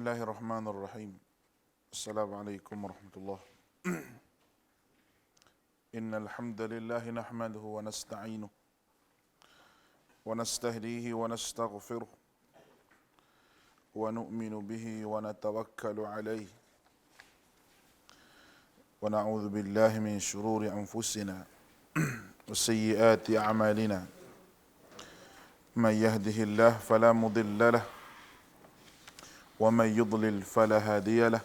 Bismillahirrahmanirrahim. Assalamualaikum warahmatullahi. Innal hamdalillah nahmaduhu wa nasta'inuhu wa nastahdihi wa nastaghfiruh wa nu'minu bihi wa natawakkalu alayhi wa na'udzu billahi min shururi anfusina wa sayyiati a'malina. Man yahdihillahu fala mudilla lahu ومن يضلل فلا هادي له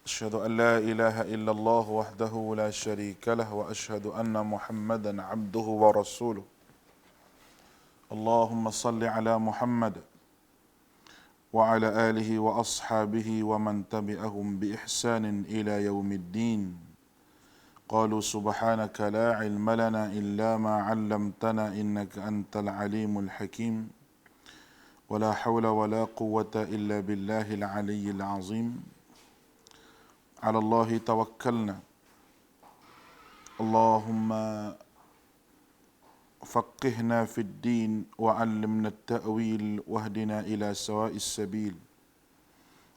أشهد أن لا إله إلا الله وحده لا شريك له وأشهد أن محمدا عبده ورسوله اللهم صل على محمد وعلى آله وأصحابه ومن تبعهم بإحسان إلى يوم الدين قالوا سبحانك لا علم لنا إلا ما علمتنا إنك أنت العليم الحكيم ولا حول ولا قوة إلا بالله العلي العظيم على الله توكلنا اللهم فقهنا في الدين وعلمنا التأويل واهدنا إلى سواء السبيل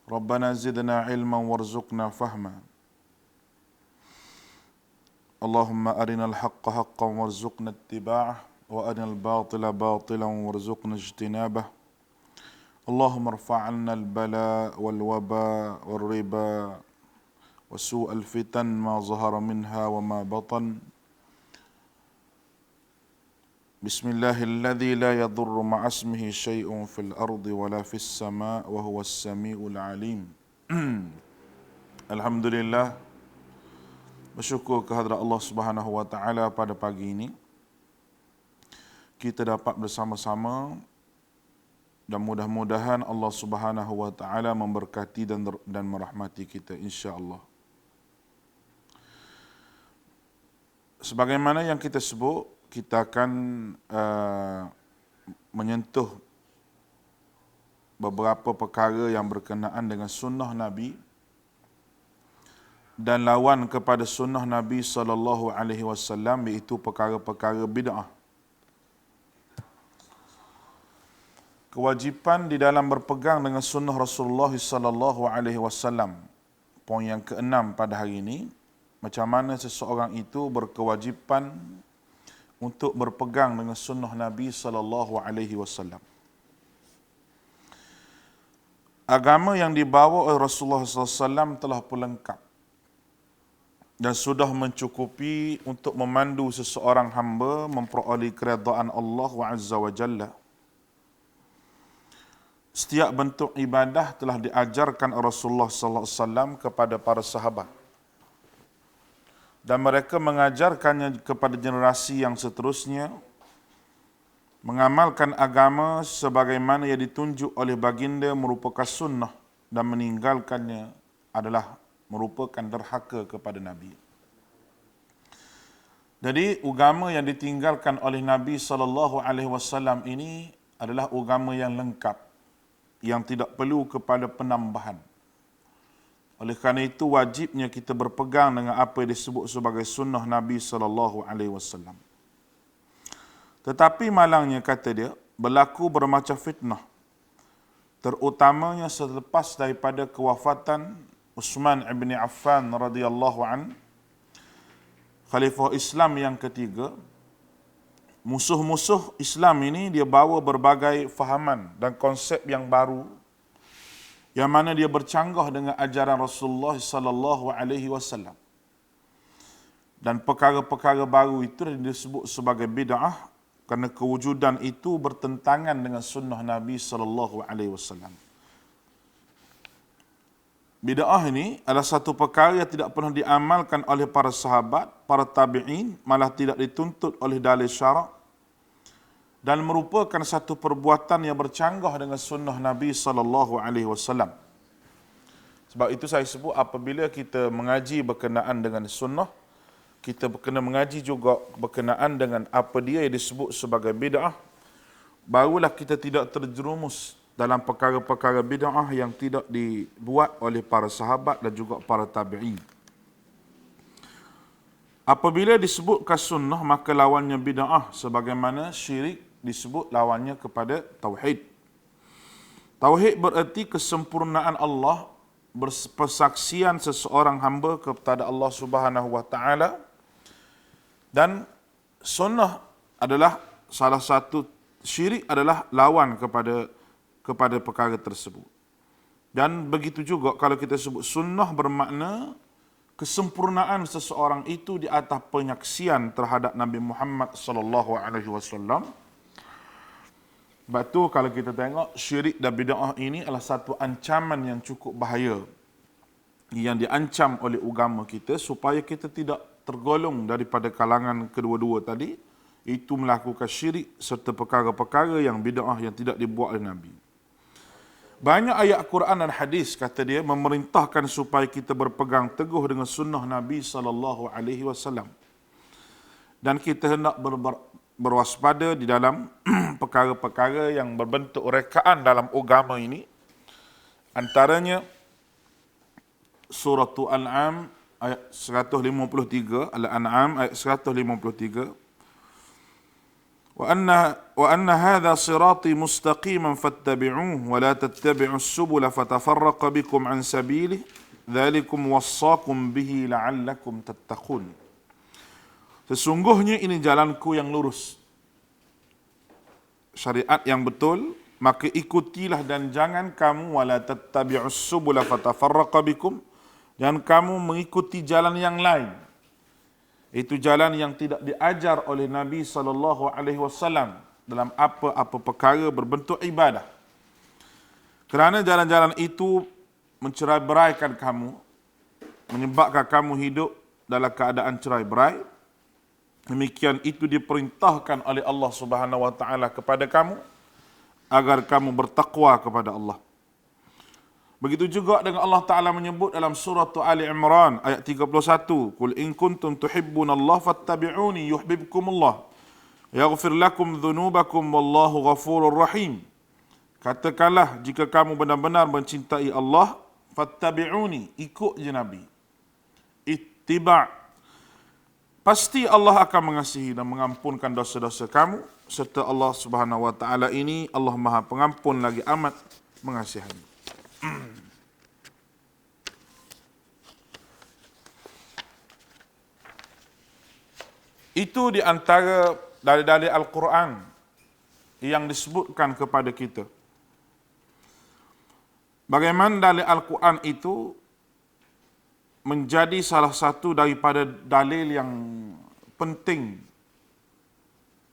ربنا زدنا علما وارزقنا فهما اللهم أرنا الحق حقا وارزقنا اتباعه وأرنا الباطل باطلا وارزقنا اجتنابه اللهم ارفع عنا البلاء والوباء والربا وسوء الفتن ما ظهر منها وما بطن بسم الله الذي لا يضر مع اسمه شيء في الأرض ولا في السماء وهو السميع العليم Alhamdulillah, bersyukur kehadrat Allah Subhanahu wa taala pada pagi ini kita dapat bersama-sama dan mudah-mudahan Allah Subhanahu wa taala memberkati dan merahmati kita insya-Allah. Sebagaimana yang kita sebut, kita akan menyentuh beberapa perkara yang berkenaan dengan sunnah Nabi dan lawan kepada sunnah Nabi sallallahu alaihi wasallam, iaitu perkara-perkara bid'ah. Kewajipan di dalam berpegang dengan sunnah Rasulullah sallallahu alaihi wasallam. Poin yang keenam pada hari ini, macam mana seseorang itu berkewajipan untuk berpegang dengan sunnah Nabi sallallahu alaihi wasallam. Agama yang dibawa oleh Rasulullah sallallahu alaihi wasallam telah pun lengkap dan sudah mencukupi untuk memandu seseorang hamba memperoleh keredaan Allah Azza wa Jalla. Setiap bentuk ibadah telah diajarkan Rasulullah sallallahu alaihi wasallam kepada para sahabat. Dan mereka mengajarkannya kepada generasi yang seterusnya, mengamalkan agama sebagaimana yang ditunjuk oleh baginda merupakan sunnah dan meninggalkannya adalah merupakan derhaka kepada Nabi. Jadi agama yang ditinggalkan oleh Nabi sallallahu alaihi wasallam ini adalah agama yang lengkap, yang tidak perlu kepada penambahan. Oleh kerana itu wajibnya kita berpegang dengan apa yang disebut sebagai sunnah Nabi sallallahu alaihi wasallam. Tetapi malangnya, kata dia, berlaku bermacam fitnah, terutamanya selepas daripada kewafatan Uthman ibn Affan radhiyallahu an, khalifah Islam yang ketiga. Musuh-musuh Islam ini dia bawa berbagai fahaman dan konsep yang baru yang mana dia bercanggah dengan ajaran Rasulullah sallallahu alaihi wasallam. Dan perkara-perkara baru itu disebut sebagai bid'ah kerana kewujudan itu bertentangan dengan sunnah Nabi sallallahu alaihi wasallam. Bid'ah ini adalah satu perkara yang tidak pernah diamalkan oleh para sahabat, para tabi'in, malah tidak dituntut oleh dalil syarak, dan merupakan satu perbuatan yang bercanggah dengan sunnah Nabi sallallahu alaihi wasallam. Sebab itu saya sebut, apabila kita mengaji berkenaan dengan sunnah, kita kena mengaji juga berkenaan dengan apa dia yang disebut sebagai bid'ah, barulah kita tidak terjerumus dalam perkara-perkara bid'ah yang tidak dibuat oleh para sahabat dan juga para tabi'in. Apabila disebutkan sunnah, maka lawannya bid'ah, sebagaimana syirik disebut lawannya kepada tauhid. Tauhid bererti kesempurnaan Allah, berpersaksian seseorang hamba kepada Allah Subhanahu wa taala, dan sunnah adalah salah satu, syirik adalah lawan kepada perkara tersebut. Dan begitu juga kalau kita sebut sunnah bermakna kesempurnaan seseorang itu di atas penyaksian terhadap Nabi Muhammad sallallahu alaihi wasallam. Sebab tu kalau kita tengok syirik dan bid'ah ini adalah satu ancaman yang cukup bahaya yang diancam oleh agama kita supaya kita tidak tergolong daripada kalangan kedua-dua tadi, itu melakukan syirik serta perkara-perkara yang bid'ah yang tidak dibuat oleh Nabi. Banyak ayat Quran dan hadis kata dia memerintahkan supaya kita berpegang teguh dengan sunnah Nabi sallallahu alaihi wasallam. Dan kita hendak berwaspada di dalam perkara-perkara yang berbentuk rekaan dalam agama ini. Antaranya surah Al-An'am ayat 153, Al-An'am ayat 153. Wa anna hadha sirati mustaqiman fattabi'uhu wa la tattabi'us subula fatafarraqa bikum an sabilihi dzalikum wassaqum bihi la'allakum tattaqun. Sesungguhnya ini jalanku yang lurus, syariat yang betul, maka ikutilah dan jangan kamu wala tattabi'us subula fatafarraqa bikum, dan kamu mengikuti jalan yang lain. Itu jalan yang tidak diajar oleh Nabi SAW dalam apa-apa perkara berbentuk ibadah. Kerana jalan-jalan itu mencerai-beraikan kamu, menyebabkan kamu hidup dalam keadaan cerai-berai. Demikian itu diperintahkan oleh Allah Subhanahu wa taala kepada kamu agar kamu bertakwa kepada Allah. Begitu juga dengan Allah Ta'ala menyebut dalam surah Ali Imran ayat 31. Qul in kuntum tuhibbunallaha fattabi'uni yuhibbukumullah yaghfir lakum dhunubakum wallahu ghafurur rahim. Katakanlah jika kamu benar-benar mencintai Allah, fattabi'uni, ikut je Nabi. Ittiba'. Pasti Allah akan mengasihi dan mengampunkan dosa-dosa kamu, serta Allah Subhanahu wa taala ini Allah Maha Pengampun lagi amat mengasihani. Itu di antara dalil-dalil Al-Quran yang disebutkan kepada kita. Bagaimana dalil Al-Quran itu menjadi salah satu daripada dalil yang penting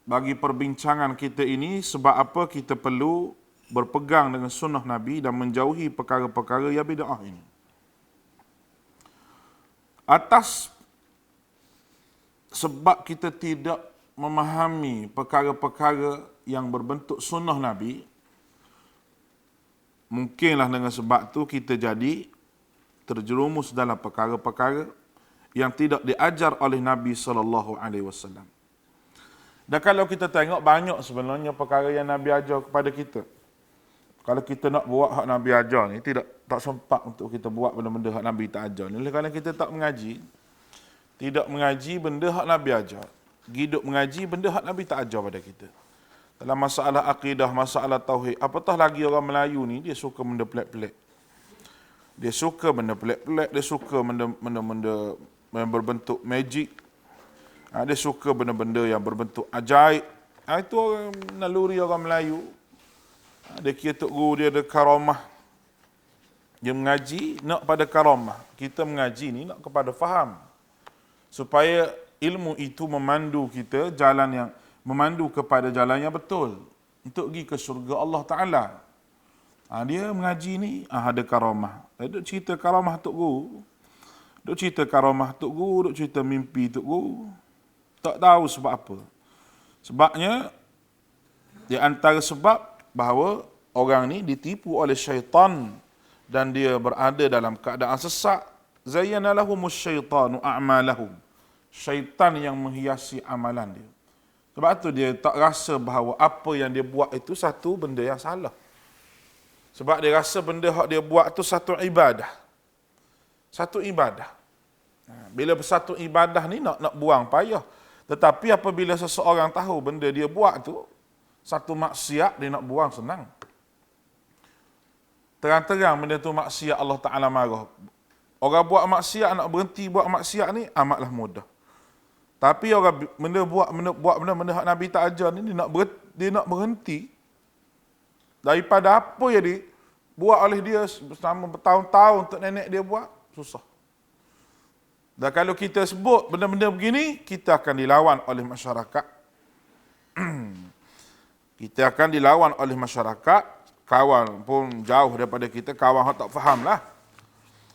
bagi perbincangan kita ini, sebab apa kita perlu berpegang dengan sunnah Nabi dan menjauhi perkara-perkara yang bid'ah ini. Atas sebab kita tidak memahami perkara-perkara yang berbentuk sunnah Nabi, mungkinlah dengan sebab tu kita jadi terjerumus dalam perkara-perkara yang tidak diajar oleh Nabi SAW. Dan kalau kita tengok banyak sebenarnya perkara yang Nabi ajar kepada kita. Kalau kita nak buat hak Nabi ajar ni, tak sempat untuk kita buat benda-benda hak Nabi tak ajar ni. Oleh kerana kita tak mengaji, tidak mengaji benda hak Nabi ajar, hidup mengaji benda hak Nabi tak ajar pada kita. Dalam masalah akidah, masalah tauhid, apatah lagi orang Melayu ni, dia suka benda pelik-pelik. Dia suka benda pelik-pelik, dia suka benda-benda yang berbentuk magic. Dia suka benda-benda yang berbentuk ajaib. Itu orang naluri orang Melayu. Dia kira Tok Guru dia ada karamah. Dia mengaji nak pada karamah. Kita mengaji ni nak kepada faham. Supaya ilmu itu memandu kita memandu kepada jalan yang betul. Untuk pergi ke syurga Allah Ta'ala. Dia mengaji ni ada karamah. Duk cerita karamah Tok Guru. Duk cerita karamah Tok Guru, duk cerita mimpi Tok Guru. Tak tahu sebab apa. Sebabnya, di antara sebab bahawa orang ni ditipu oleh syaitan dan dia berada dalam keadaan sesat. Zayyana lahumus syaitanu a'malahum. Syaitan yang menghiasi amalan dia. Sebab tu dia tak rasa bahawa apa yang dia buat itu satu benda yang salah. Sebab dia rasa benda yang dia buat itu satu ibadah. Satu ibadah. Bila satu ibadah ni nak buang payah. Tetapi apabila seseorang tahu benda dia buat tu satu maksiat, dia nak buang senang. terang-terang benda tu maksiat, Allah Ta'ala marah. Orang buat maksiat, nak berhenti buat maksiat ni amatlah mudah. Tapi orang buat benda hak Nabi tak ajar ni, dia nak berhenti daripada apa yang dibuat oleh dia selama bertahun-tahun untuk nenek dia buat, susah. Dan kalau kita sebut benda-benda begini, kita akan dilawan oleh masyarakat. Kita akan dilawan oleh masyarakat, kawan pun jauh daripada kita, kawan yang tak faham lah.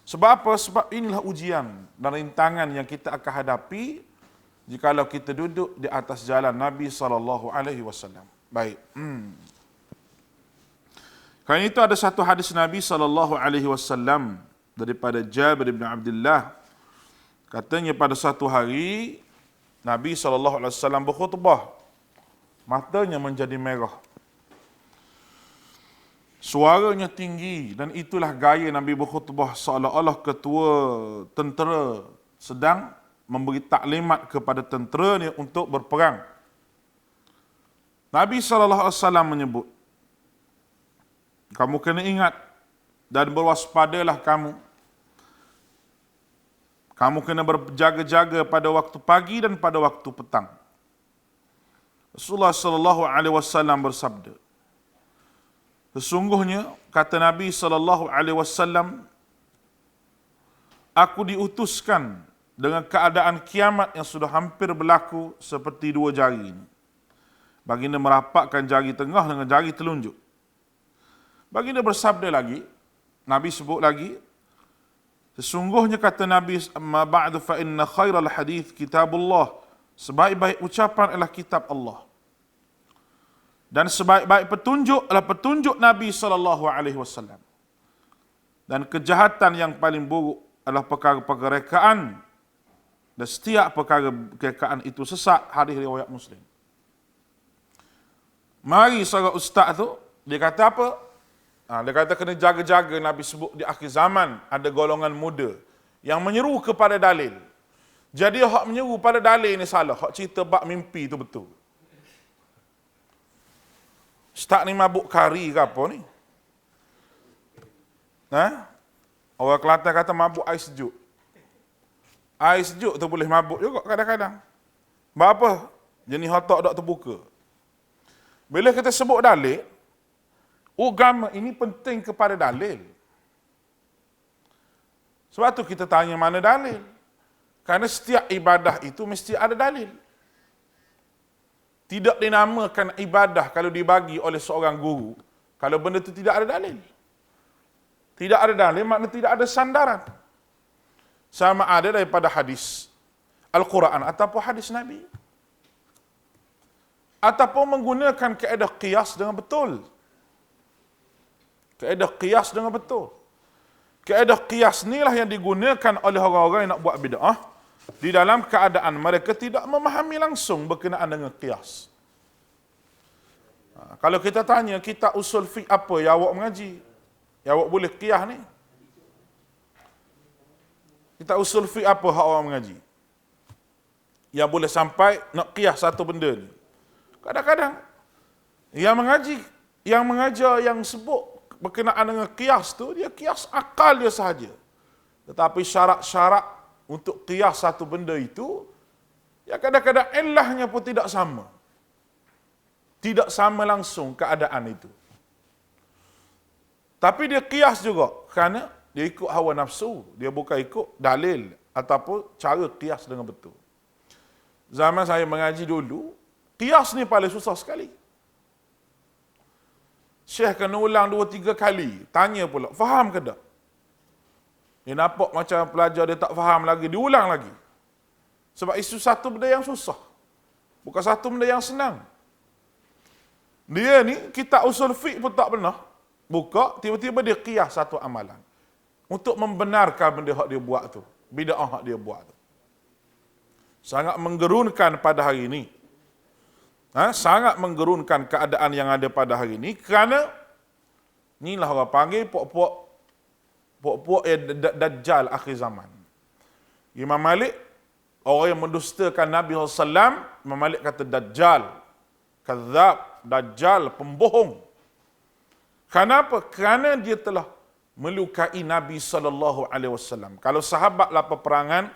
Sebab apa? Sebab inilah ujian dan rintangan yang kita akan hadapi jikalau kita duduk di atas jalan Nabi SAW. Baik. Kerana itu ada satu hadis Nabi SAW daripada Jabir bin Abdullah. Katanya pada satu hari Nabi SAW berkhutbah. Matanya menjadi merah. Suaranya tinggi dan itulah gaya Nabi berkhutbah seolah-olah ketua tentera sedang memberi taklimat kepada tenteranya untuk berperang. Nabi SAW menyebut, kamu kena ingat dan berwaspadalah kamu. Kamu kena berjaga-jaga pada waktu pagi dan pada waktu petang. Rasulullah SAW bersabda, sesungguhnya, kata Nabi SAW, aku diutuskan dengan keadaan kiamat yang sudah hampir berlaku seperti dua jari ini. Baginda merapatkan jari tengah dengan jari telunjuk. Baginda bersabda lagi, Nabi sebut lagi, sesungguhnya kata Nabi, amma ba'du fa inna khairal hadith kitabullah, sebaik-baik ucapan adalah kitab Allah. Dan sebaik-baik petunjuk adalah petunjuk Nabi SAW. Dan kejahatan yang paling buruk adalah perkara-perkara rekaan. Dan setiap perkara kerekaan itu sesat. Hadis riwayat Muslim. Mari seorang ustaz tu, dia kata apa? Dia kata kena jaga-jaga, Nabi sebut di akhir zaman ada golongan muda yang menyeru kepada dalil. Jadi hak menyeru pada dalil ni salah. Hak cerita bab mimpi tu betul. Ustaz ni mabuk kari ke apa ni? Orang Kelantan kata mabuk air sejuk. Air sejuk tu boleh mabuk juga kadang-kadang. Sebab apa? Jenis otak tak terbuka. Bila kita sebut dalil, agama ini penting kepada dalil. Sebab tu kita tanya mana dalil. Kerana setiap ibadah itu mesti ada dalil. Tidak dinamakan ibadah kalau dibagi oleh seorang guru, kalau benda itu tidak ada dalil. Tidak ada dalil, maknanya tidak ada sandaran. Sama ada daripada hadis Al-Quran ataupun hadis Nabi. Ataupun menggunakan kaedah qiyas dengan betul. Kaedah qiyas dengan betul. Kaedah qiyas inilah yang digunakan oleh orang-orang yang nak buat bid'ah di dalam keadaan mereka tidak memahami langsung berkenaan dengan qiyas. Kalau kita tanya, kita usul fiqh apa yang awak mengaji? Yang awak boleh qiyas ni? Kita usul fiqh apa yang awak mengaji? Yang boleh sampai nak qiyas satu benda ni. Kadang-kadang yang mengajar yang sebut berkenaan dengan qiyas tu, dia qiyas akal dia sahaja. Tetapi syarat-syarat untuk qiyas satu benda itu, ya kadang-kadang ilahnya pun tidak sama. Tidak sama langsung keadaan itu. Tapi dia qiyas juga, kerana dia ikut hawa nafsu, dia bukan ikut dalil ataupun cara qiyas dengan betul. Zaman saya mengaji dulu, qiyas ni paling susah sekali. Syekh kena ulang 2-3 kali, tanya pula, faham ke tak? Dia nampak macam pelajar dia tak faham lagi, diulang lagi. Sebab isu satu benda yang susah. Bukan satu benda yang senang. Dia ni, kita usul fiqh pun tak pernah buka, tiba-tiba dia qiyas satu amalan. Untuk membenarkan benda yang dia buat tu. Bid'ah yang dia buat tu. Sangat menggerunkan pada hari ini. Sangat menggerunkan keadaan yang ada pada hari ini, kerana inilah orang panggil puak-puak Dajjal akhir zaman. Imam Malik, orang yang mendustakan Nabi SAW, Imam Malik kata Dajjal, kadzab, Dajjal, pembohong. Kenapa? Kerana dia telah melukai Nabi SAW. Kalau sahabatlah peperangan,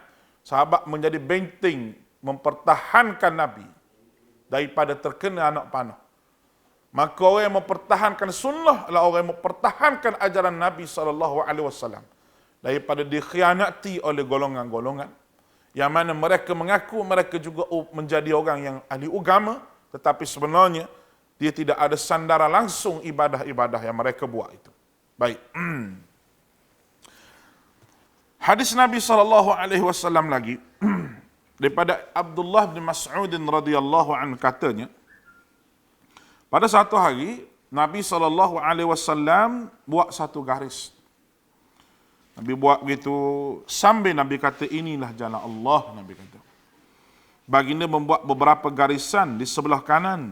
sahabat menjadi benteng mempertahankan Nabi daripada terkena anak panah. Maka orang yang mempertahankan sunnah adalah orang yang mempertahankan ajaran Nabi SAW daripada dikhianati oleh golongan-golongan yang mana mereka mengaku mereka juga menjadi orang yang ahli agama, tetapi sebenarnya dia tidak ada sandaran langsung ibadah-ibadah yang mereka buat itu. Baik. Hadis Nabi SAW lagi daripada Abdullah bin Mas'ud radhiyallahu anhu katanya, pada satu hari Nabi SAW buat satu garis. Nabi buat begitu sambil Nabi kata inilah jalan Allah, Nabi kata. Baginda membuat beberapa garisan di sebelah kanan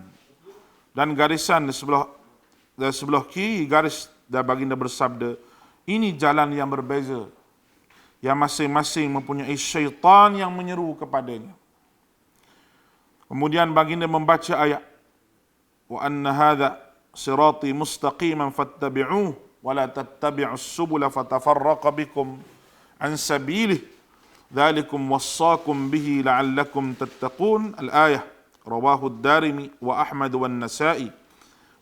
dan garisan di sebelah kiri garis, dan baginda bersabda, ini jalan yang berbeza yang masing-masing mempunyai syaitan yang menyeru kepadanya. Kemudian baginda membaca ayat wa anna hadha sirati mustaqiman fattabi'uhu wa la tattabi'us subula fatafarraqa bikum an sabilihi dzalikum wassaakum bihi la'allakum tattaqun. Al-ayah rawahu ad-Darimi wa Ahmad wa An-Nasa'i.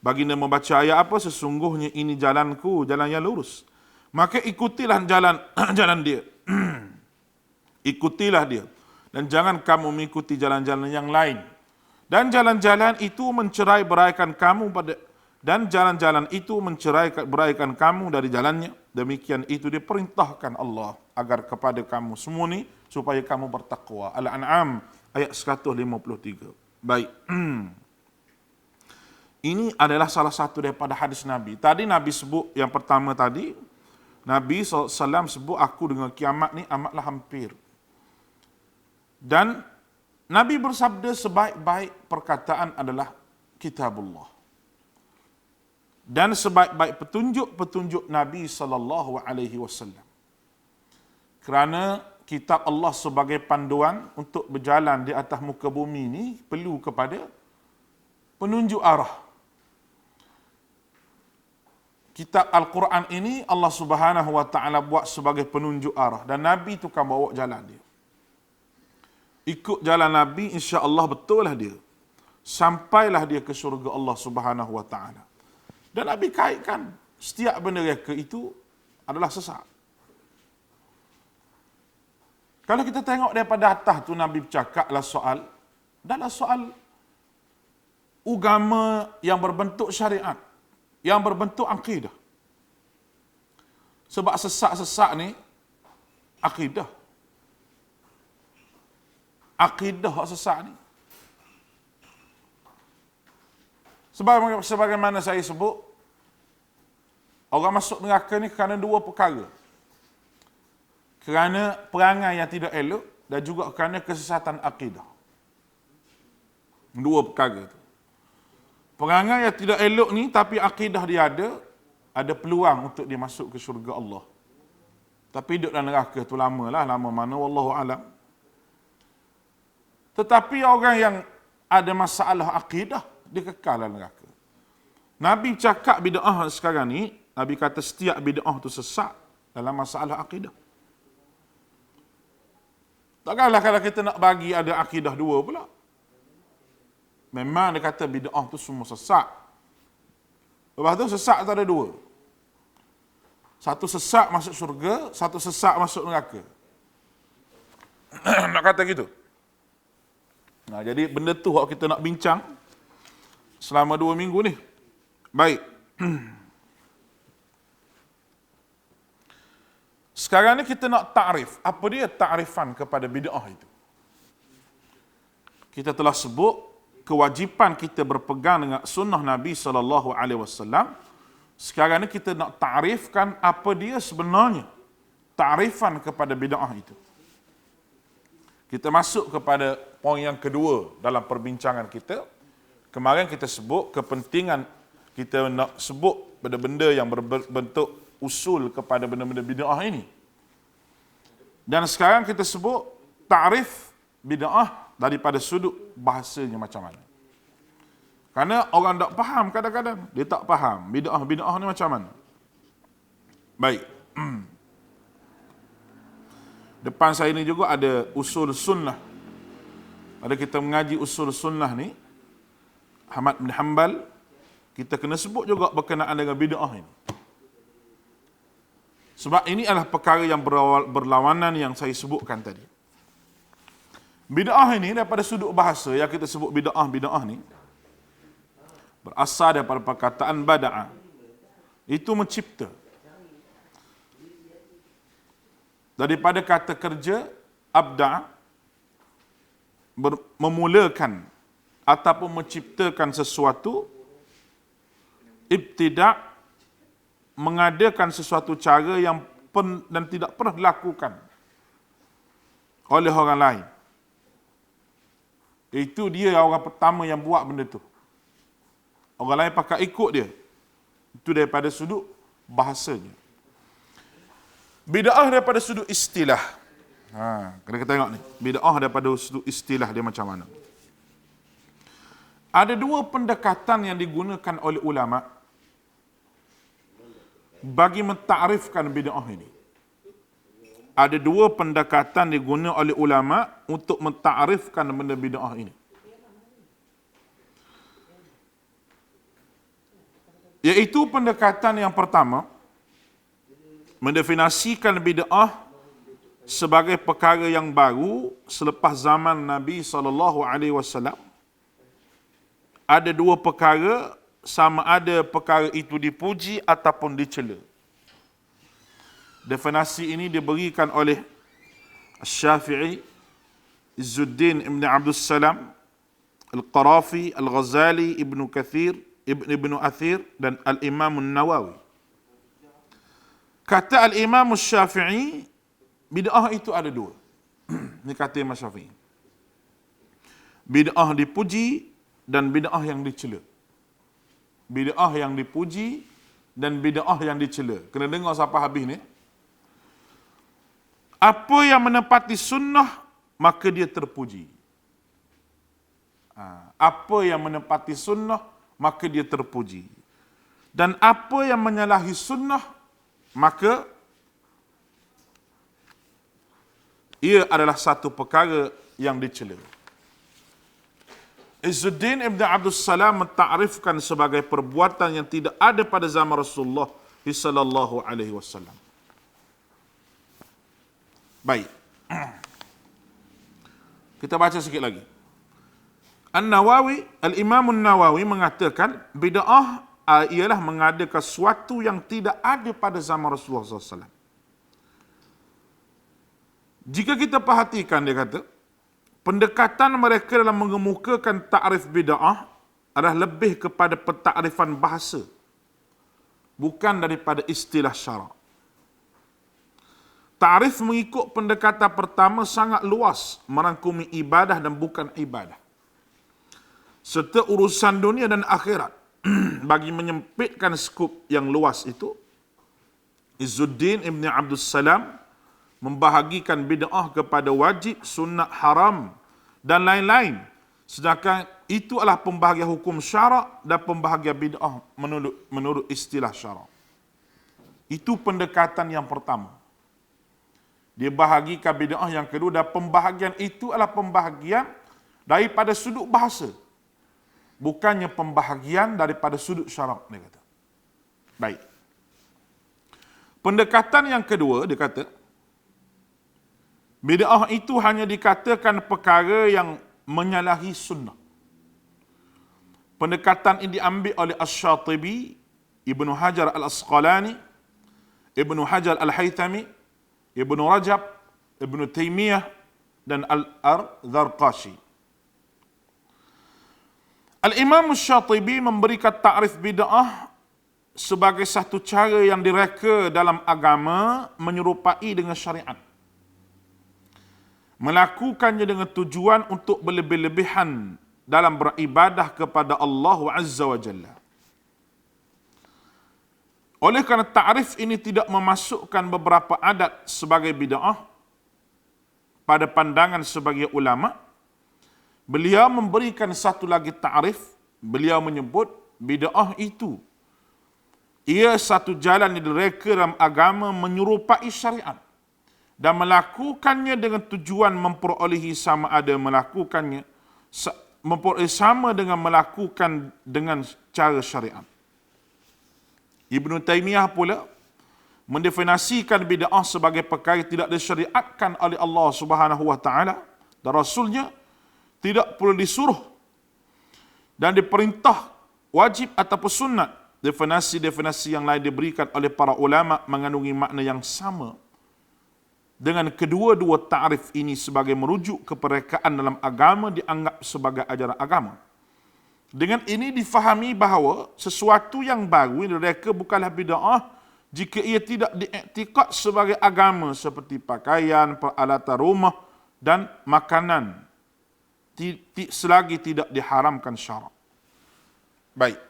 Baginda membaca ayat apa? Sesungguhnya ini jalanku, jalan yang lurus. Maka ikutilah jalan dia. Ikutilah dia. Dan jangan kamu mengikuti jalan-jalan yang lain. Dan jalan-jalan itu mencerai-beraikan kamu beraikan kamu dari jalannya. Demikian itu diperintahkan Allah agar kepada kamu semua ni supaya kamu bertakwa. Al-An'am ayat 153. Baik. Ini adalah salah satu daripada hadis Nabi. Tadi Nabi sebut yang pertama tadi, Nabi SAW sebut aku dengan kiamat ni amatlah hampir. Dan Nabi bersabda sebaik-baik perkataan adalah kitabullah. Dan sebaik-baik petunjuk Nabi SAW. Kerana kitab Allah sebagai panduan untuk berjalan di atas muka bumi ini perlu kepada penunjuk arah. Kitab Al-Quran ini Allah Subhanahu Wa Taala buat sebagai penunjuk arah dan Nabi itu kan bawa jalan dia. Ikut jalan Nabi, insya-Allah betul lah dia. Sampailah dia ke syurga Allah Subhanahu Wa Taala. Dan Nabi kaitkan setiap benda reka itu adalah sesat. Kalau kita tengok daripada atas tu Nabi bercakaplah soal dalam soal agama yang berbentuk syariat, yang berbentuk akidah. Sebab sesak-sesak ni akidah. Akidah sesak ni. Sebagaimana saya sebut, orang masuk neraka ni kerana dua perkara. Kerana perangai yang tidak elok dan juga kerana kesesatan akidah. Dua perkara tu. Perangai yang tidak elok ni tapi akidah dia ada peluang untuk dia masuk ke syurga Allah. Tapi hidup dalam neraka tu lamalah, lama mana wallahu alam. Tetapi orang yang ada masalah akidah, dia kekal dalam neraka. Nabi cakap bid'ah sekarang ni, Nabi kata setiap bid'ah tu sesat dalam masalah akidah. Takkanlah kalau kita nak bagi ada akidah dua pula. Memang dia kata bid'ah tu semua sesat. Lepas tu sesat tu ada dua. Satu sesat masuk syurga, satu sesat masuk neraka. Nak kata gitu. Nah, jadi benda tu kalau kita nak bincang selama 2 minggu ni. Baik. Sekarang ni kita nak ta'rif. Apa dia ta'rifan kepada bid'ah itu? Kita telah sebut kewajipan kita berpegang dengan sunnah Nabi SAW. Sekarang ni kita nak ta'rifkan apa dia sebenarnya ta'rifan kepada bid'ah itu. Kita masuk kepada poin yang kedua dalam perbincangan kita. Kemarin kita sebut kepentingan kita nak sebut benda-benda yang berbentuk usul kepada benda-benda bid'ah ini. Dan sekarang kita sebut ta'rif bid'ah daripada sudut bahasanya macam mana. Kerana orang tak faham kadang-kadang. Dia tak faham bid'ah ni macam mana. Baik. Depan saya ni juga ada usul sunnah. Ada kita mengaji usul sunnah ni, Ahmad bin Hanbal, kita kena sebut juga berkenaan dengan bid'ah ini. Sebab ini adalah perkara yang berlawanan yang saya sebutkan tadi. Bid'ah ini daripada sudut bahasa yang kita sebut bid'ah ni berasal daripada perkataan bada'a. Itu mencipta. Daripada kata kerja abda' memulakan ataupun menciptakan sesuatu, ibtida' mengadakan sesuatu cara yang dan tidak pernah dilakukan oleh orang lain. Itu dia orang pertama yang buat benda tu. Orang lain pakai ikut dia. Itu daripada sudut bahasanya. Bid'ah daripada sudut istilah. Kena kita tengok ni. Bid'ah daripada sudut istilah dia macam mana. Ada dua pendekatan yang digunakan oleh ulama bagi mentakrifkan bid'ah ini. Ada dua pendekatan digunakan oleh ulama untuk mentakrifkan benda bid'ah ini. Iaitu pendekatan yang pertama, mendefinisikan bid'ah sebagai perkara yang baru selepas zaman Nabi SAW. Ada dua perkara, sama ada perkara itu dipuji ataupun dicela. Definisi ini diberikan oleh Syafi'i, Izzuddin Ibn Abdul Salam, Al-Qarafi, Al-Ghazali, Ibn Kathir, Ibn Athir dan Al-Imam Nawawi. Kata Al-Imam Syafi'i, bid'ah itu ada dua. Ini kata Imam Syafi'i. Bid'ah dipuji dan bid'ah yang dicela. Bid'ah yang dipuji dan bid'ah yang dicela. Kena dengar sampai habis ni. Apa yang menepati sunnah, maka dia terpuji. Apa yang menepati sunnah, maka dia terpuji. Dan apa yang menyalahi sunnah, maka ia adalah satu perkara yang dicela. Izzuddin Ibn Abdul Salam mentakrifkan sebagai perbuatan yang tidak ada pada zaman Rasulullah sallallahu alaihi wasallam. Baik. Kita baca sikit lagi. An-Nawawi, Al-Imam An-Nawawi mengatakan bid'ah ialah mengadakan sesuatu yang tidak ada pada zaman Rasulullah SAW. Jika kita perhatikan, dia kata, pendekatan mereka dalam mengemukakan takrif bid'ah adalah lebih kepada pentakrifan bahasa, bukan daripada istilah syarak. Takrif mengikut pendekatan pertama sangat luas, merangkumi ibadah dan bukan ibadah, serta urusan dunia dan akhirat. Bagi menyempitkan skup yang luas itu, Izzuddin Ibn Abdul Salam membahagikan bid'ah kepada wajib, sunat, haram dan lain-lain. Sedangkan itu adalah pembahagian hukum syarak dan pembahagian bid'ah menurut istilah syarak. Itu pendekatan yang pertama. Dia bahagikan bid'ah yang kedua, dan pembahagian itu adalah pembahagian daripada sudut bahasa, bukannya pembahagian daripada sudut syarak, dia kata. Baik. Pendekatan yang kedua, dia kata, bid'ah itu hanya dikatakan perkara yang menyalahi sunnah. Pendekatan ini diambil oleh Asy-Syatibi, Ibnu Hajar Al-Asqalani, Ibnu Hajar Al-Haythami, Ibnu Rajab, Ibnu Taimiyah dan Al-Zarqashi. Al-Imam Syatibi memberikan takrif bid'ah sebagai satu cara yang direka dalam agama menyerupai dengan syariat. Melakukannya dengan tujuan untuk berlebih-lebihan dalam beribadah kepada Allah Azza wa Jalla. Oleh kerana takrif ini tidak memasukkan beberapa adat sebagai bid'ah, pada pandangan sebagai ulama, beliau memberikan satu lagi takrif. Beliau menyebut bid'ah itu ia satu jalan yang direka dalam agama menyerupai syariat dan melakukannya dengan tujuan memperolehi sama ada melakukannya sama dengan melakukan dengan cara syariat. Ibn Taymiyah pula mendefinisikan bid'ah sebagai perkara yang tidak disyariatkan oleh Allah Subhanahu wa taala dan Rasulnya, tidak perlu disuruh dan diperintah, wajib ataupun sunat. Definisi-definisi yang lain diberikan oleh para ulama mengandungi makna yang sama dengan kedua-dua ta'rif ini sebagai merujuk keperrekaan dalam agama dianggap sebagai ajaran agama. Dengan ini difahami bahawa sesuatu yang baru yang direka bukanlah bid'ah jika ia tidak diiktikad sebagai agama seperti pakaian, peralatan rumah dan makanan selagi tidak diharamkan syarak. Baik.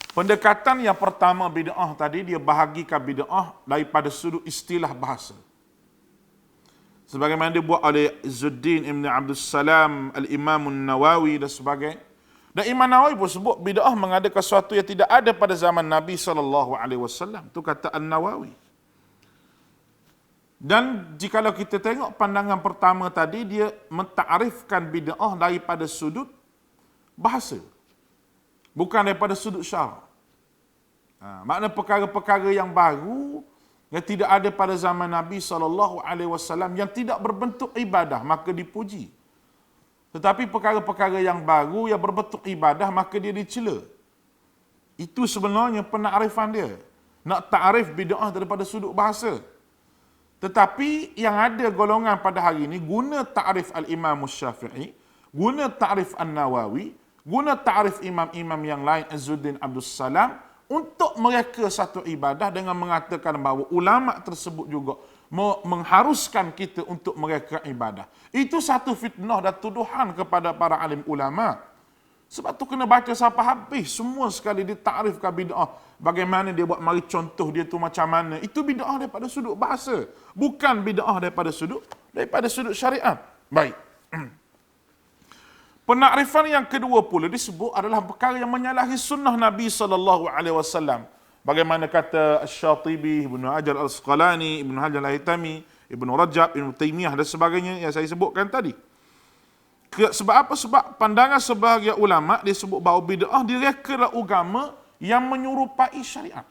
Pendekatan yang pertama bid'ah tadi, dia bahagikan bid'ah daripada sudut istilah bahasa. Sebagaimana dibuat oleh Izzuddin Ibn Abdul Salam, Al-Imam Nawawi dan sebagainya. Dan Imam Nawawi pun sebut bid'ah mengadakan sesuatu yang tidak ada pada zaman Nabi SAW. Itu kata An-Nawawi. Dan jikalau kita tengok pandangan pertama tadi, dia mentarifkan bid'ah daripada sudut bahasa. Bukan daripada sudut syarak. Makna perkara-perkara yang baru yang tidak ada pada zaman Nabi SAW yang tidak berbentuk ibadah maka dipuji. Tetapi perkara-perkara yang baru yang berbentuk ibadah maka dia dicela. Itu sebenarnya penakrifan dia. Nak ta'rif bid'ah daripada sudut bahasa. Tetapi yang ada golongan pada hari ini guna ta'rif Al-Imam Syafi'i, guna ta'rif An-Nawawi, guna ta'rif imam-imam yang lain Izzuddin Abdul Salam untuk mereka satu ibadah dengan mengatakan bahawa ulama tersebut juga mengharuskan kita untuk mereka ibadah. Itu satu fitnah dan tuduhan kepada para alim ulama. Sebab tu kena baca sampai habis. Semua sekali ditarifkan bid'ah. Bagaimana dia buat, mari contoh dia tu macam mana. Itu bid'ah daripada sudut bahasa. Bukan bid'ah daripada sudut syariat. Baik. Penakrifan yang kedua pula disebut adalah perkara yang menyalahi sunnah Nabi SAW. Bagaimana kata Asy-Syatibi, Ibnu Hajar Al-Asqalani, Ibnu Hajar Al-Haytami, Ibnu Rajab, Ibnu Taymiyah dan sebagainya yang saya sebutkan tadi. Sebab apa? Sebab pandangan sebahagian ulama disebut bahawa bid'ah direka agama yang menyerupai syariat.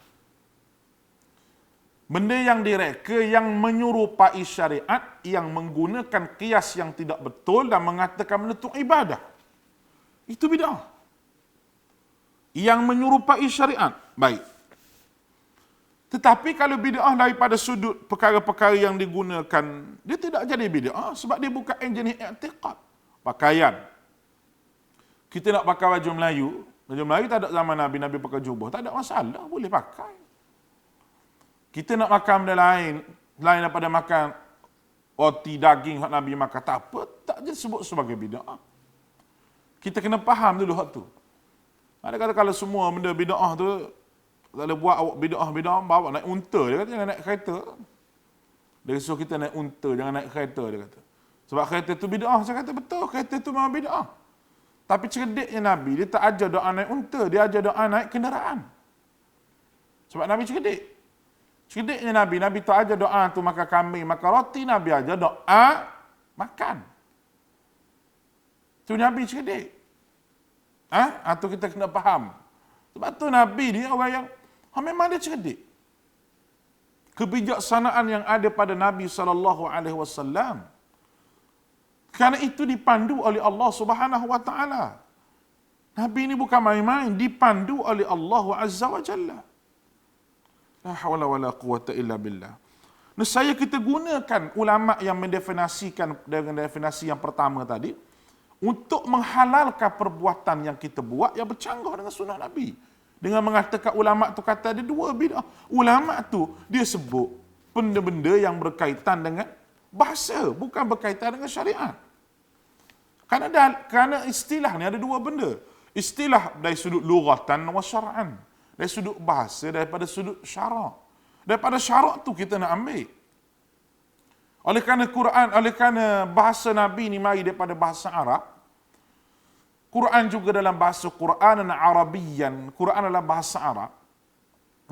Benda yang direka yang menyerupai syariat, yang menggunakan qiyas yang tidak betul dan mengatakan benda itu ibadah. Itu bid'ah. Yang menyerupai syariat. Baik. Tetapi kalau bid'ah daripada sudut perkara-perkara yang digunakan, dia tidak jadi bid'ah sebab dia bukan jenis i'tiqad. Pakaian. Kita nak pakai baju Melayu tak ada zaman Nabi, Nabi pakai jubah, tak ada masalah, boleh pakai. Kita nak makan benda lain daripada makan roti daging yang Nabi makan, tak apa, tak disebut sebagai bid'ah. Kita kena faham dulu hak tu. Ada kata kalau semua benda bid'ah tu, kalau buat awak bid'ah, bawa naik unta, dia kata jangan naik kereta. Dia suruh kita naik unta, jangan naik kereta, dia kata. Sebab kereta tu bid'ah. Saya kata betul, kereta tu memang bid'ah. Tapi cerdiknya Nabi, dia tak ajar doa naik unta, dia ajar doa naik kenderaan. Sebab Nabi cerdik. Cerdiknya Nabi tak ajar doa tu makan kambing, makan roti, Nabi ajar doa makan. Tu Nabi cerdik. Atau kita kena faham. Sebab tu Nabi dia orang yang memang dia cerdik. Kebijaksanaan yang ada pada Nabi SAW. Kerana itu dipandu oleh Allah Subhanahu wa taala. Nabi ini bukan main-main, dipandu oleh Allah Azza wa Jalla. La haula wala quwata illa billah. Nescaya kita gunakan ulama yang mendefinisikan dengan definisi yang pertama tadi untuk menghalalkan perbuatan yang kita buat yang bercanggah dengan sunnah Nabi. Dengan mengatakan ulama tu kata ada dua bid'ah. Ulama tu dia sebut benda-benda yang berkaitan dengan bahasa, bukan berkaitan dengan syariat. Kerana istilah ni ada dua benda. Istilah dari sudut lughatan wa syar'an. Dari sudut bahasa, daripada sudut syarak. Daripada syarak tu kita nak ambil. Oleh kerana bahasa Nabi ni mari daripada bahasa Arab. Quran juga dalam bahasa Quran dan Arabian. Quran adalah bahasa Arab.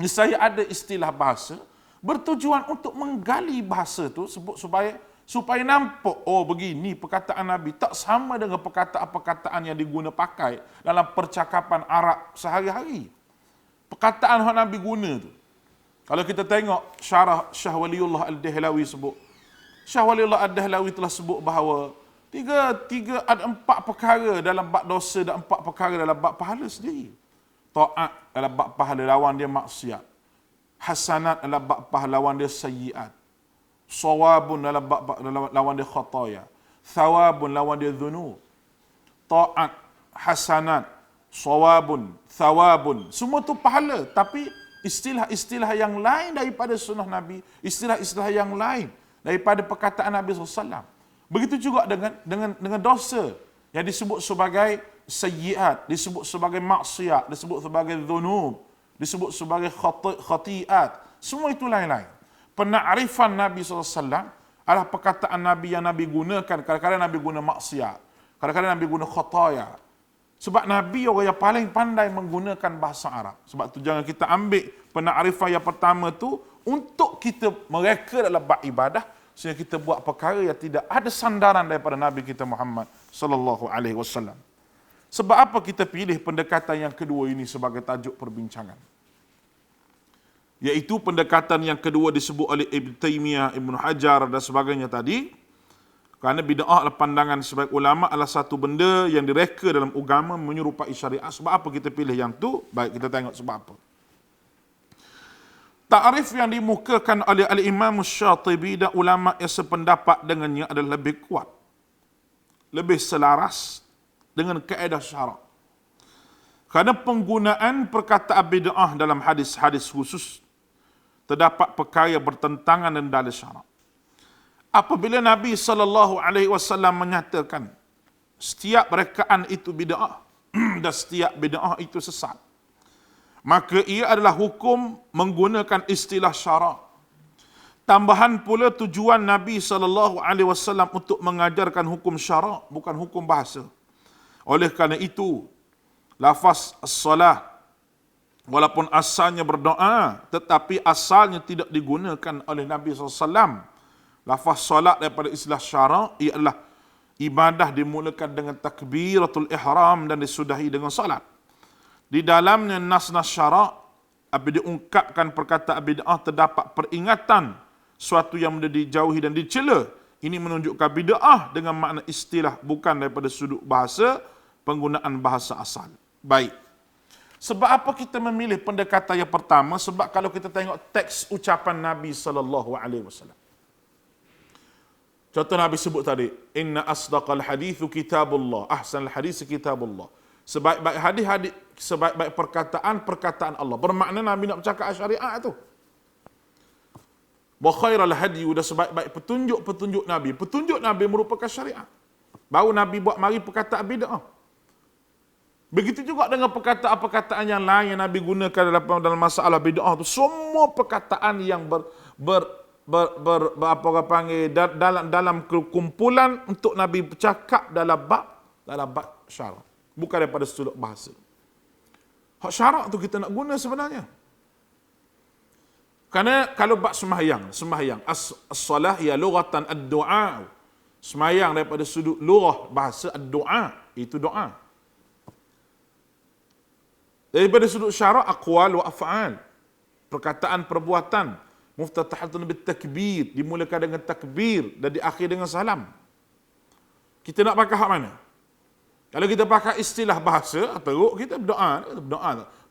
Saya ada istilah bahasa bertujuan untuk menggali bahasa tu sebut supaya nampak, oh begini perkataan Nabi tak sama dengan perkataan-perkataan yang diguna pakai dalam percakapan Arab sehari-hari. Perkataan yang Nabi guna tu. Kalau kita tengok syarah Syah Waliullah Al-Dahlawi sebut, Syah Waliullah Al-Dahlawi telah sebut bahawa ada 4 perkara dalam bab dosa dan 4 perkara dalam bab pahala sendiri. Taat dalam bab pahala, lawan dia maksiat. Hasanat dalam bab pahala, lawan dia sayyiat. Sawabun dalam bab lawan dia khataya. Thawabun lawan dia dhunub. Taat, hasanat, sawabun, thawabun. Semua tu pahala, tapi istilah-istilah yang lain daripada sunnah Nabi, istilah-istilah yang lain daripada perkataan Nabi SAW. Begitu juga dengan dosa yang disebut sebagai sayyiat, disebut sebagai maksiat, disebut sebagai dhunub, disebut sebagai khati'at. Semua itu lain-lain. Penakrifan Nabi SAW adalah perkataan Nabi yang Nabi gunakan. Kadang-kadang Nabi guna maksiat, kadang-kadang Nabi guna khataya. Sebab Nabi orang yang paling pandai menggunakan bahasa Arab. Sebab tu jangan kita ambil penakrifan yang pertama tu untuk kita mereka dalam bab ibadah, sehingga kita buat perkara yang tidak ada sandaran daripada Nabi kita Muhammad sallallahu alaihi wasallam. Sebab apa kita pilih pendekatan yang kedua ini sebagai tajuk perbincangan? Iaitu pendekatan yang kedua disebut oleh Ibn Taymiyah, Ibn Hajar dan sebagainya tadi. Kerana bid'ah adalah pandangan sebagai ulama adalah satu benda yang direka dalam agama menyerupai syariat. Sebab apa kita pilih yang tu? Baik, kita tengok sebab apa. Ta'rif yang dimukakan oleh Al-Imam Syatibi dan ulama yang sependapat dengannya adalah lebih kuat, lebih selaras dengan kaedah syarak. Kerana penggunaan perkataan bid'ah dalam hadis-hadis khusus terdapat perkara bertentangan dengan dalil syarak. Apabila Nabi SAW menyatakan setiap rekaan itu bid'ah dan setiap bid'ah itu sesat, maka ia adalah hukum menggunakan istilah syarak. Tambahan pula tujuan Nabi SAW untuk mengajarkan hukum syarak, bukan hukum bahasa. Oleh kerana itu, lafaz as-salah walaupun asalnya berdoa, tetapi asalnya tidak digunakan oleh Nabi SAW. Lafaz salat daripada istilah syarak ialah ibadah dimulakan dengan takbiratul ihram dan disudahi dengan salat. Di dalamnya nas-nas syarak, apabila diungkapkan perkataan bid'ah terdapat peringatan suatu yang mudah dijauhi dan dicela. Ini menunjukkan bid'ah dengan makna istilah, bukan daripada sudut bahasa, penggunaan bahasa asal. Baik. Sebab apa kita memilih pendekatan yang pertama? Sebab kalau kita tengok teks ucapan Nabi SAW. Contoh Nabi sebut tadi, inna asdaqal hadithu kitabullah, ahsanal hadith kitabullah. Sebaik-baik hadis-hadis, sebaik-baik perkataan Allah. Bermakna Nabi nak bercakap syariat tu. Wa khairal hadi, dan sebaik-baik petunjuk Nabi. Petunjuk Nabi merupakan syariat. Baru Nabi buat mari perkataan bid'ah. Begitu juga dengan perkataan-perkataan yang lain yang Nabi gunakan dalam masalah bid'ah tu. Semua perkataan yang dalam kumpulan untuk Nabi bercakap dalam bab syarak, bukan daripada sudut bahasa. Hak syarak tu kita nak guna sebenarnya. Kerana kalau bab sembahyang as-salah ya lughatan ad-du'a. Sembahyang daripada sudut lughah bahasa ad-du'a, itu doa. Daripada sudut syarak aqwal wa af'al, perkataan perbuatan. Muftatahatun bitakbir, dimulakan dengan takbir dan diakhir dengan salam. Kita nak pakai hak mana? Kalau kita pakai istilah bahasa, teruk kita berdoa.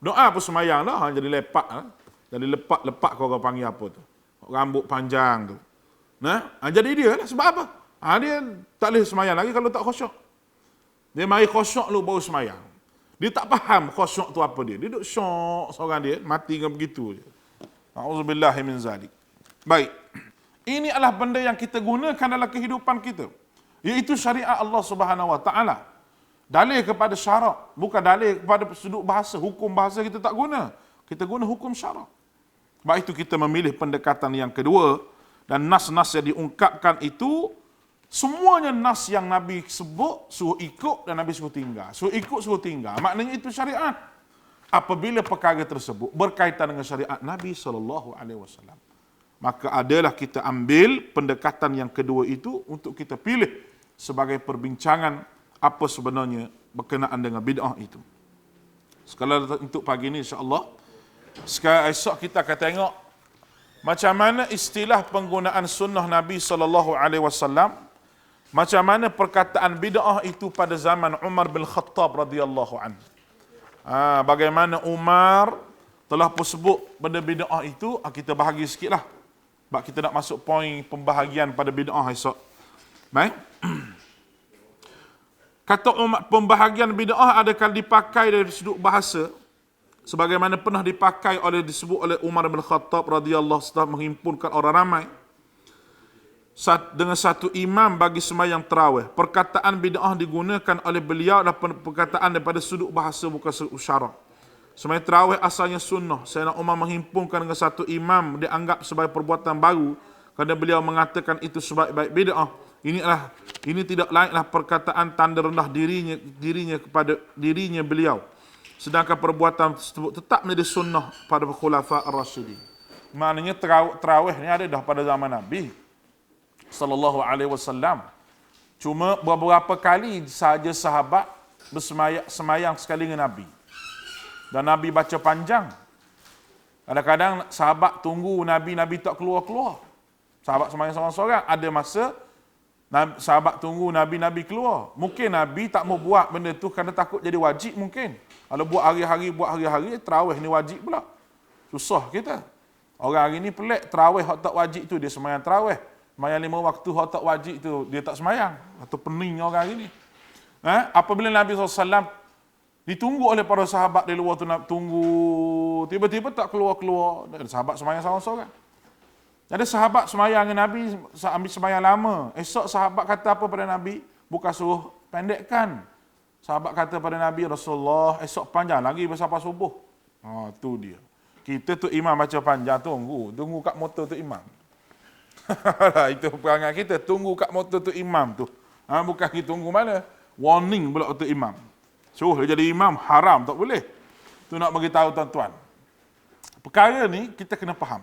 Doa apa semayang lah, jadi lepak lah. Jadi lepak kau orang panggil apa tu? Rambut panjang tu. Nah, jadi dia lah. Sebab apa? Dia tak boleh semayang lagi kalau tak khusyuk. Dia mari khusyuk lu baru semayang. Dia tak faham khusyuk tu apa dia. Dia duduk syok seorang dia, mati dengan begitu je. A'udzubillahi min zalik. Baik. Ini adalah benda yang kita gunakan dalam kehidupan kita. Iaitu syariat Allah Subhanahu Wa Taala. Dalil kepada syarak, bukan dalil kepada sudut bahasa. Hukum bahasa kita tak guna. Kita guna hukum syarak. Sebab itu kita memilih pendekatan yang kedua, dan nas-nas yang diungkapkan itu semuanya nas yang Nabi sebut suruh ikut dan Nabi suruh tinggal. Suruh ikut, suruh tinggal. Maknanya itu syariat. apabila perkara tersebut berkaitan dengan syariat Nabi SAW, maka adalah kita ambil pendekatan yang kedua itu untuk kita pilih sebagai perbincangan apa sebenarnya berkenaan dengan bid'ah itu. Sekali untuk pagi ini insya-Allah. Sekarang esok kita akan tengok macam mana istilah penggunaan sunnah Nabi SAW, macam mana perkataan bid'ah itu pada zaman Umar bin Khattab radhiyallahu anhu. Bagaimana Umar telah pun sebut benda bid'ah itu, kita bahagi sikitlah. Sebab kita nak masuk poin pembahagian pada bid'ah esok. Baik. Kata Umar, pembahagian bid'ah adakah dipakai dari sudut bahasa sebagaimana pernah dipakai disebut oleh Umar bin Khattab radhiyallahu setelah menghimpunkan orang ramai dengan satu imam bagi sembahyang tarawih. Perkataan bid'ah digunakan oleh beliau adalah perkataan daripada sudut bahasa bukan sudut syarak. Sembahyang tarawih asalnya sunnah. Sayyidina Umar menghimpunkan dengan satu imam dianggap sebagai perbuatan baru kerana beliau mengatakan itu sebaik-baik bid'ah. Ini tidak lainlah perkataan tanda rendah dirinya kepada dirinya beliau. Sedangkan perbuatan tersebut tetap menjadi sunnah pada khulafa ar-rasyidin. Maknanya tarawih ni ada dah pada zaman Nabi sallallahu alaihi wasallam. Cuma beberapa kali sahaja sahabat bersemayang sekali dengan Nabi. Dan Nabi baca panjang. Kadang-kadang sahabat tunggu Nabi tak keluar-keluar. Sahabat semayang seorang-seorang, ada masa sahabat tunggu Nabi keluar. Mungkin Nabi tak mau buat benda tu kerana takut jadi wajib mungkin. Kalau buat hari-hari, tarawih ni wajib pula. Susah kita. Orang hari ni pelik, tarawih hak tak wajib tu dia semayang tarawih. Semayang 5 waktu hak tak wajib tu dia tak semayang. Atau pening orang hari ni. Apabila Nabi SAW ditunggu oleh para sahabat di luar tu nak tunggu, tiba-tiba tak keluar-keluar. Sahabat semayang seorang-seorang. Ada sahabat semayang dengan Nabi, ambil semayang lama. Esok sahabat kata apa pada Nabi? Bukan suruh pendekkan. Sahabat kata pada Nabi, Rasulullah, esok panjang lagi sampai subuh. Tu dia. Kita tu imam baca panjang, tunggu kat motor tu imam. Itu perangai kita, tunggu kat motor tu imam tu. Bukan kita tunggu mana. Warning pula untuk imam. Suruh dia jadi imam, haram, tak boleh. Tu nak bagi tahu tuan-tuan. Perkara ni kita kena faham.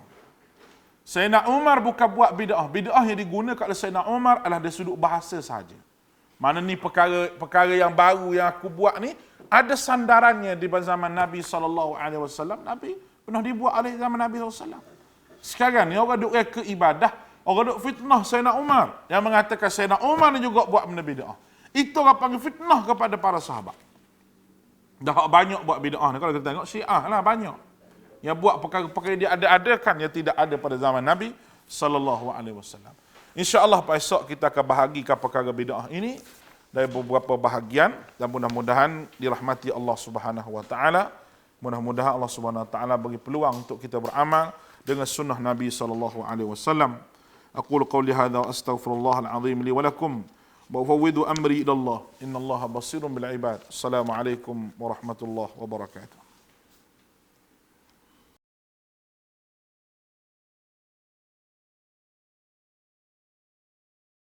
Sayyidina Umar bukan buat bid'ah. Bid'ah yang digunakan oleh Sayyidina Umar adalah dari sudut bahasa sahaja. Mana ni perkara yang baru yang aku buat ni ada sandarannya di zaman Nabi SAW. Nabi pernah dibuat oleh zaman Nabi SAW. Sekarang ni orang duk reka ibadah, orang duk fitnah Sayyidina Umar yang mengatakan Sayyidina Umar ni juga buat benda bid'ah. Itu orang panggil fitnah kepada para sahabat. Dah banyak buat bid'ah ni. Kalau kita tengok Syiah lah banyak. Yang buat perkara-perkara dia ada-adakan yang tidak ada pada zaman Nabi SAW. InsyaAllah esok kita akan bahagikan perkara bid'ah ini dari beberapa bahagian dan mudah-mudahan dirahmati Allah Subhanahu Wa Taala. Mudah-mudahan Allah Subhanahu Wa Taala bagi peluang untuk kita beramal dengan sunnah Nabi SAW. Aqulu qawli hadza wa astaghfirullah al-azim li wa lakum wa ufawwidu amri ila Allah. Innallaha basirun bil ibad. Assalamualaikum warahmatullahi wabarakatuh.